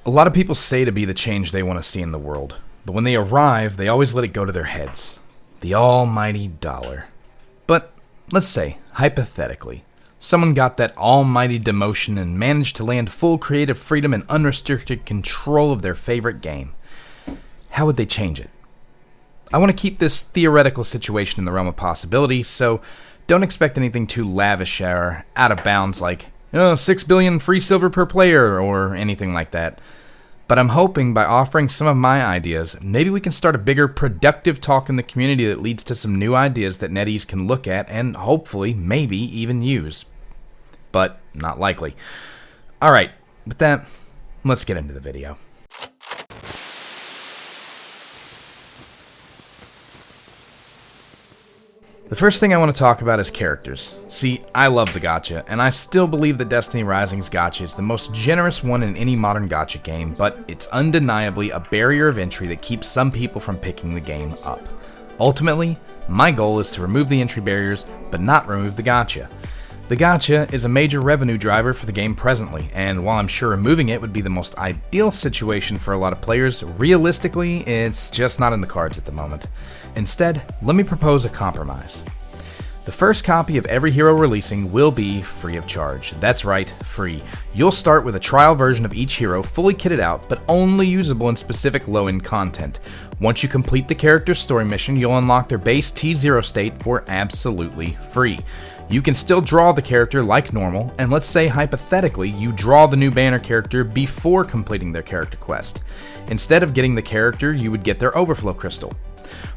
A lot of people say to be the change they want to see in the world, but when they arrive, they always let it go to their heads. The almighty dollar. But let's say, hypothetically, someone got that almighty demotion and managed to land full creative freedom and unrestricted control of their favorite game. How would they change it? I want to keep this theoretical situation in the realm of possibility, so don't expect anything too lavish or out of bounds like 6 billion free silver per player or anything like that. But I'm hoping by offering some of my ideas, maybe we can start a bigger, productive talk in the community that leads to some new ideas that NetEase can look at and hopefully, maybe even use. But not likely. Alright, with that, let's get into the video. The first thing I want to talk about is characters. See, I love the gacha, and I still believe that Destiny Rising's gacha is the most generous one in any modern gacha game, but it's undeniably a barrier of entry that keeps some people from picking the game up. Ultimately, my goal is to remove the entry barriers, but not remove the gacha. The gacha is a major revenue driver for the game presently, and while I'm sure removing it would be the most ideal situation for a lot of players, realistically, it's just not in the cards at the moment. Instead, let me propose a compromise. The first copy of every hero releasing will be free of charge. That's right, free. You'll start with a trial version of each hero fully kitted out, but only usable in specific low-end content. Once you complete the character's story mission, you'll unlock their base T0 state for absolutely free. You can still draw the character like normal, and let's say hypothetically you draw the new banner character before completing their character quest. Instead of getting the character, you would get their overflow crystal.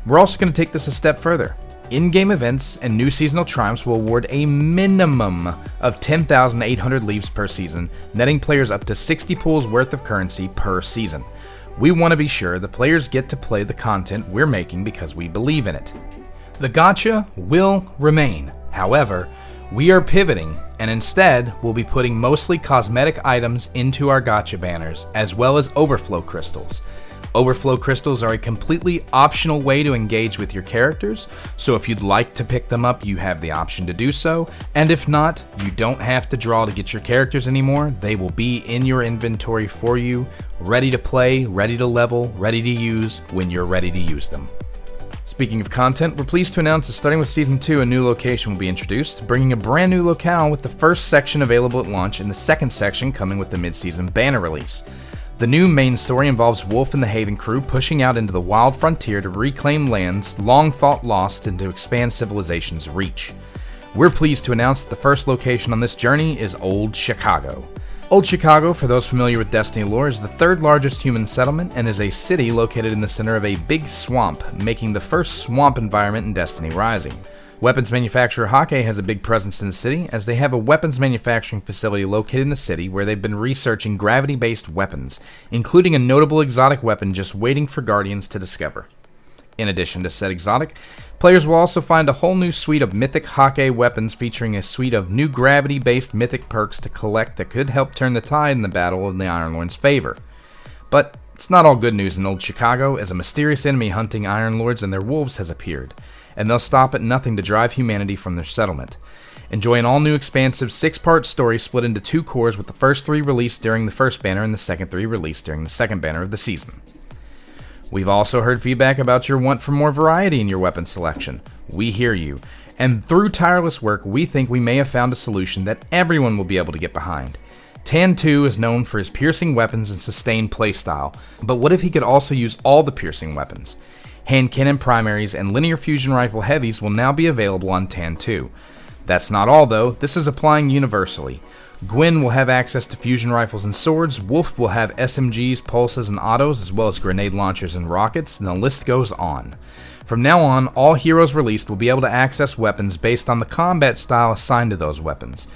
We're also going to take this a step further. In-game events and new seasonal triumphs will award a minimum of 10,800 leaves per season, netting players up to 60 pools worth of currency per season. We want to be sure the players get to play the content we're making because we believe in it. The gacha will remain. However, we are pivoting, and instead, we'll be putting mostly cosmetic items into our gacha banners, as well as overflow crystals. Overflow crystals are a completely optional way to engage with your characters, so if you'd like to pick them up, you have the option to do so, and if not, you don't have to draw to get your characters anymore. They will be in your inventory for you, ready to play, ready to level, ready to use when you're ready to use them. Speaking of content, we're pleased to announce that starting with Season 2, a new location will be introduced, bringing a brand new locale with the first section available at launch and the second section coming with the mid-season banner release. The new main story involves Wolf and the Haven crew pushing out into the wild frontier to reclaim lands long thought lost and to expand civilization's reach. We're pleased to announce that the first location on this journey is Old Chicago. Old Chicago, for those familiar with Destiny lore, is the third largest human settlement and is a city located in the center of a big swamp, making the first swamp environment in Destiny Rising. Weapons manufacturer Hake has a big presence in the city, as they have a weapons manufacturing facility located in the city where they've been researching gravity-based weapons, including a notable exotic weapon just waiting for Guardians to discover. In addition to said exotic, players will also find a whole new suite of mythic Hake weapons featuring a suite of new gravity-based mythic perks to collect that could help turn the tide in the battle in the Iron Lord's favor. But it's not all good news in Old Chicago, as a mysterious enemy hunting Iron Lords and their wolves has appeared, and they'll stop at nothing to drive humanity from their settlement. Enjoy an all-new expansive 6-part story split into 2 cores, with the first 3 released during the first banner and the second 3 released during the second banner of the season. We've also heard feedback about your want for more variety in your weapon selection. We hear you, and through tireless work, we think we may have found a solution that everyone will be able to get behind. Tan 2 is known for his piercing weapons and sustained playstyle, but what if he could also use all the piercing weapons? Hand cannon primaries and linear fusion rifle heavies will now be available on Tan 2. That's not all though, this is applying universally. Gwen will have access to fusion rifles and swords, Wolf will have SMGs, pulses, and autos, as well as grenade launchers and rockets, and the list goes on. From now on, all heroes released will be able to access weapons based on the combat style assigned to those weapons.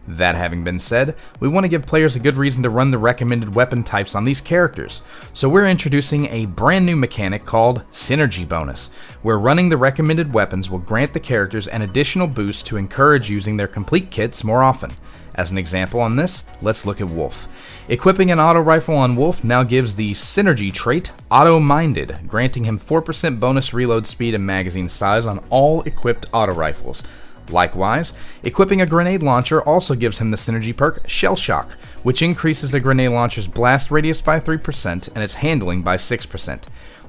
That having been said, we want to give players a good reason to run the recommended weapon types on these characters, so we're introducing a brand new mechanic called Synergy Bonus, where running the recommended weapons will grant the characters an additional boost to encourage using their complete kits more often. As an example on this, let's look at Wolf. Equipping an auto rifle on Wolf now gives the synergy trait Auto-Minded, granting him 4% bonus reload speed and magazine size on all equipped auto rifles. Likewise, equipping a grenade launcher also gives him the synergy perk Shell Shock, which increases a grenade launcher's blast radius by 3% and its handling by 6%.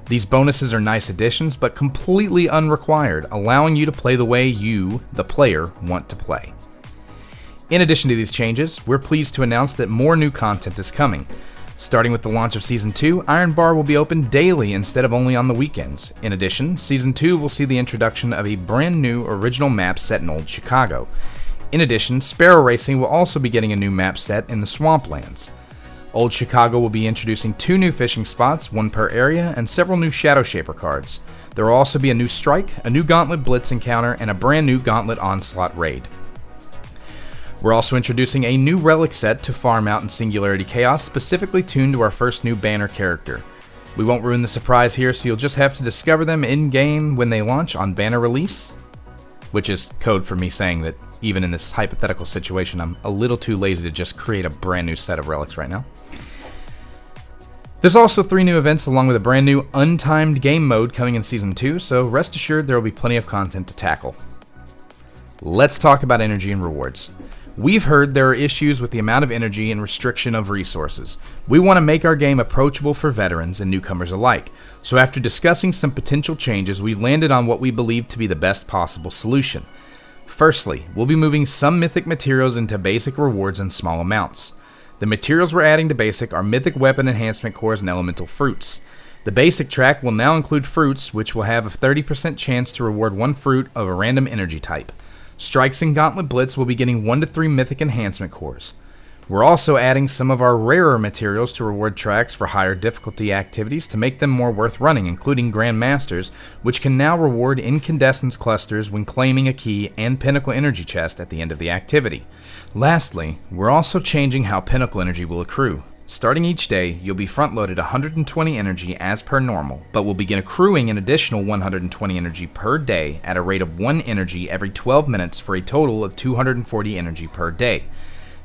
These bonuses are nice additions, but completely unrequired, allowing you to play the way you, the player, want to play. In addition to these changes, we're pleased to announce that more new content is coming. Starting with the launch of Season 2, Iron Bar will be open daily instead of only on the weekends. In addition, Season 2 will see the introduction of a brand new original map set in Old Chicago. In addition, Sparrow Racing will also be getting a new map set in the Swamplands. Old Chicago will be introducing 2 new fishing spots, 1 per area, and several new Shadow Shaper cards. There will also be a new Strike, a new Gauntlet Blitz encounter, and a brand new Gauntlet Onslaught raid. We're also introducing a new relic set to farm out in Singularity Chaos, specifically tuned to our first new banner character. We won't ruin the surprise here, so you'll just have to discover them in-game when they launch on banner release, which is code for me saying that even in this hypothetical situation, I'm a little too lazy to just create a brand new set of relics right now. There's also 3 new events along with a brand new untimed game mode coming in Season 2, so rest assured there will be plenty of content to tackle. Let's talk about energy and rewards. We've heard there are issues with the amount of energy and restriction of resources. We want to make our game approachable for veterans and newcomers alike, so after discussing some potential changes, we've landed on what we believe to be the best possible solution. Firstly, we'll be moving some mythic materials into basic rewards in small amounts. The materials we're adding to basic are mythic weapon enhancement cores and elemental fruits. The basic track will now include fruits, which will have a 30% chance to reward 1 fruit of a random energy type. Strikes and Gauntlet Blitz will be getting 1 to 3 mythic enhancement cores. We're also adding some of our rarer materials to reward tracks for higher difficulty activities to make them more worth running, including Grand Masters, which can now reward incandescence clusters when claiming a key and Pinnacle Energy chest at the end of the activity. Lastly, we're also changing how Pinnacle Energy will accrue. Starting each day, you'll be front-loaded 120 energy as per normal, but will begin accruing an additional 120 energy per day at a rate of 1 energy every 12 minutes for a total of 240 energy per day.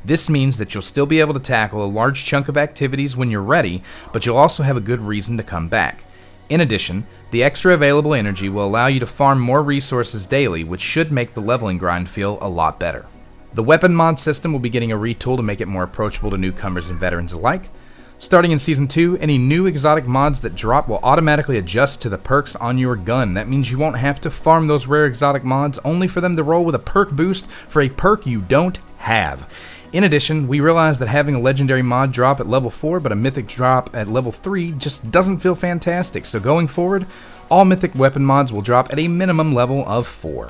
This means that you'll still be able to tackle a large chunk of activities when you're ready, but you'll also have a good reason to come back. In addition, the extra available energy will allow you to farm more resources daily, which should make the leveling grind feel a lot better. The weapon mod system will be getting a retool to make it more approachable to newcomers and veterans alike. Starting in Season 2, any new exotic mods that drop will automatically adjust to the perks on your gun. That means you won't have to farm those rare exotic mods only for them to roll with a perk boost for a perk you don't have. In addition, we realize that having a legendary mod drop at level 4 but a mythic drop at level 3 just doesn't feel fantastic, so going forward, all mythic weapon mods will drop at a minimum level of 4.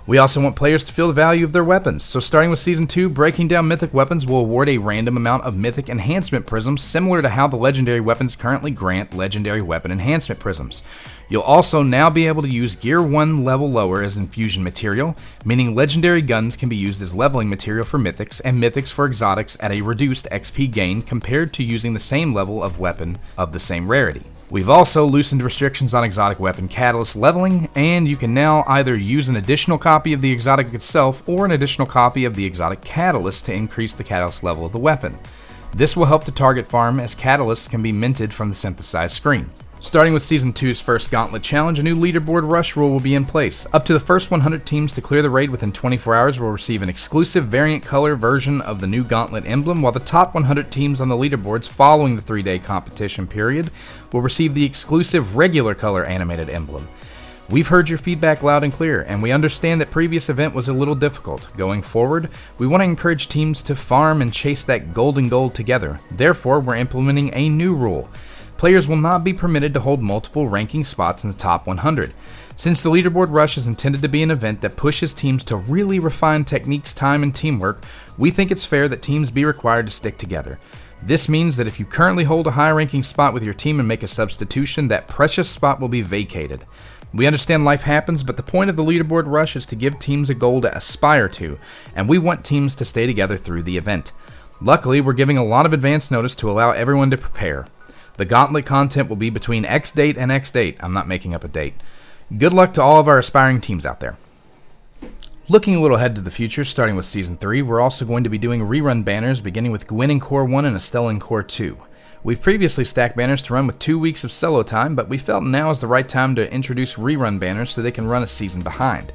We also want players to feel the value of their weapons, so starting with Season 2, breaking down mythic weapons will award a random amount of mythic enhancement prisms similar to how the legendary weapons currently grant legendary weapon enhancement prisms. You'll also now be able to use Gear 1 level lower as infusion material, meaning legendary guns can be used as leveling material for mythics and mythics for exotics at a reduced XP gain compared to using the same level of weapon of the same rarity. We've also loosened restrictions on exotic weapon catalyst leveling, and you can now either use an additional copy of the exotic itself or an additional copy of the exotic catalyst to increase the catalyst level of the weapon. This will help to target farm as catalysts can be minted from the synthesized screen. Starting with Season 2's first Gauntlet Challenge, a new leaderboard rush rule will be in place. Up to the first 100 teams to clear the raid within 24 hours will receive an exclusive variant color version of the new Gauntlet emblem, while the top 100 teams on the leaderboards following the 3-day competition period will receive the exclusive regular color animated emblem. We've heard your feedback loud and clear, and we understand that previous event was a little difficult. Going forward, we want to encourage teams to farm and chase that golden gold together. Therefore, we're implementing a new rule. Players will not be permitted to hold multiple ranking spots in the top 100. Since the leaderboard rush is intended to be an event that pushes teams to really refine techniques, time, and teamwork, we think it's fair that teams be required to stick together. This means that if you currently hold a high ranking spot with your team and make a substitution, that precious spot will be vacated. We understand life happens, but the point of the leaderboard rush is to give teams a goal to aspire to, and we want teams to stay together through the event. Luckily, we're giving a lot of advance notice to allow everyone to prepare. The Gauntlet content will be between X date and X date. I'm not making up a date. Good luck to all of our aspiring teams out there. Looking a little ahead to the future, starting with Season 3, we're also going to be doing rerun banners beginning with Gwyn in Core 1 and Estelle in Core 2. We've previously stacked banners to run with 2 weeks of solo time, but we felt now is the right time to introduce rerun banners so they can run a season behind.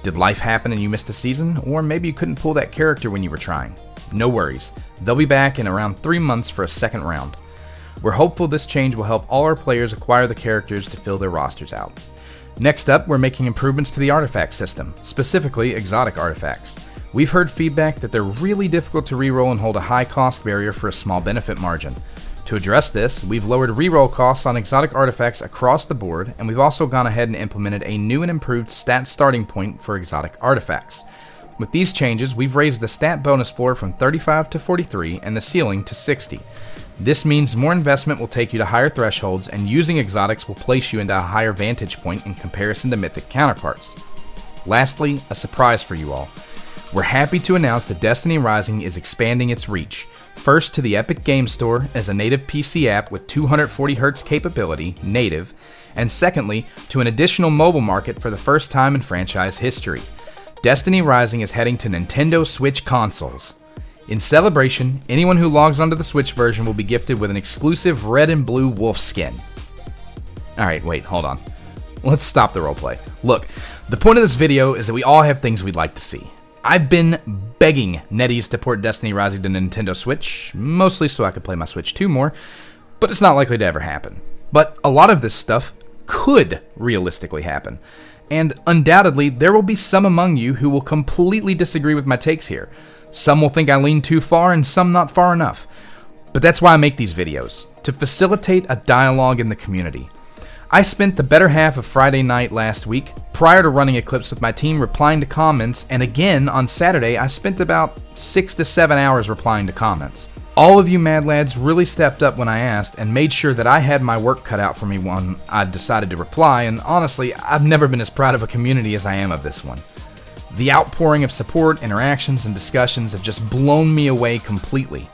Did life happen and you missed a season? Or maybe you couldn't pull that character when you were trying? No worries. They'll be back in around 3 months for a second round. We're hopeful this change will help all our players acquire the characters to fill their rosters out. Next up, we're making improvements to the artifact system, specifically exotic artifacts. We've heard feedback that they're really difficult to reroll and hold a high cost barrier for a small benefit margin. To address this, we've lowered reroll costs on exotic artifacts across the board, and we've also gone ahead and implemented a new and improved stat starting point for exotic artifacts. With these changes, we've raised the stat bonus floor from 35 to 43 and the ceiling to 60. This means more investment will take you to higher thresholds, and using exotics will place you into a higher vantage point in comparison to mythic counterparts. Lastly, a surprise for you all. We're happy to announce that Destiny Rising is expanding its reach. First to the Epic Game Store as a native PC app with 240Hz capability, native, and secondly, to an additional mobile market for the first time in franchise history. Destiny Rising is heading to Nintendo Switch consoles. In celebration, anyone who logs onto the Switch version will be gifted with an exclusive red and blue wolf skin. Alright, wait, hold on. Let's stop the roleplay. Look, the point of this video is that we all have things we'd like to see. I've been begging NetEase to port Destiny Rising to Nintendo Switch, mostly so I could play my Switch 2 more, but it's not likely to ever happen. But a lot of this stuff could realistically happen, and undoubtedly there will be some among you who will completely disagree with my takes here. Some will think I lean too far and some not far enough. But that's why I make these videos, to facilitate a dialogue in the community. I spent the better half of Friday night last week, prior to running Eclipse with my team, replying to comments, and again on Saturday I spent about 6 to 7 hours replying to comments. All of you mad lads really stepped up when I asked and made sure that I had my work cut out for me when I decided to reply, and honestly, I've never been as proud of a community as I am of this one. The outpouring of support, interactions, and discussions have just blown me away completely.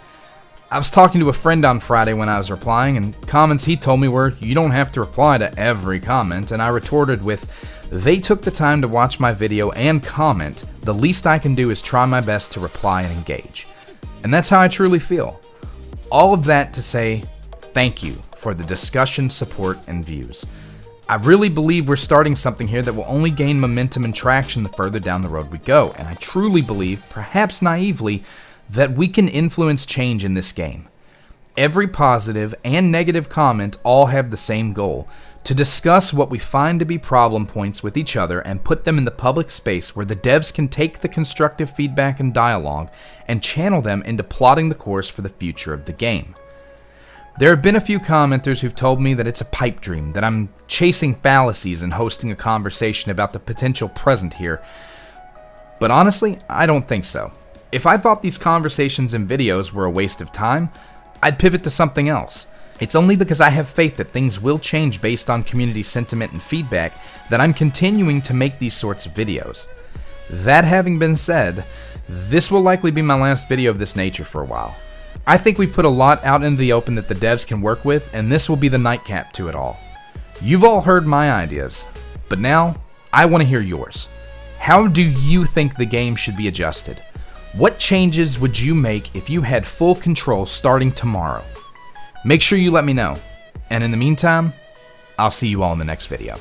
I was talking to a friend on Friday when I was replying, and comments he told me were, "You don't have to reply to every comment," and I retorted with, "They took the time to watch my video and comment. The least I can do is try my best to reply and engage." And that's how I truly feel. All of that to say, thank you for the discussion, support, and views. I really believe we're starting something here that will only gain momentum and traction the further down the road we go, and I truly believe, perhaps naively, that we can influence change in this game. Every positive and negative comment all have the same goal: to discuss what we find to be problem points with each other and put them in the public space where the devs can take the constructive feedback and dialogue and channel them into plotting the course for the future of the game. There have been a few commenters who've told me that it's a pipe dream, that I'm chasing fallacies and hosting a conversation about the potential present here. But honestly, I don't think so. If I thought these conversations and videos were a waste of time, I'd pivot to something else. It's only because I have faith that things will change based on community sentiment and feedback that I'm continuing to make these sorts of videos. That having been said, this will likely be my last video of this nature for a while. I think we put a lot out into the open that the devs can work with, and this will be the nightcap to it all. You've all heard my ideas, but now I want to hear yours. How do you think the game should be adjusted? What changes would you make if you had full control starting tomorrow? Make sure you let me know. And in the meantime, I'll see you all in the next video.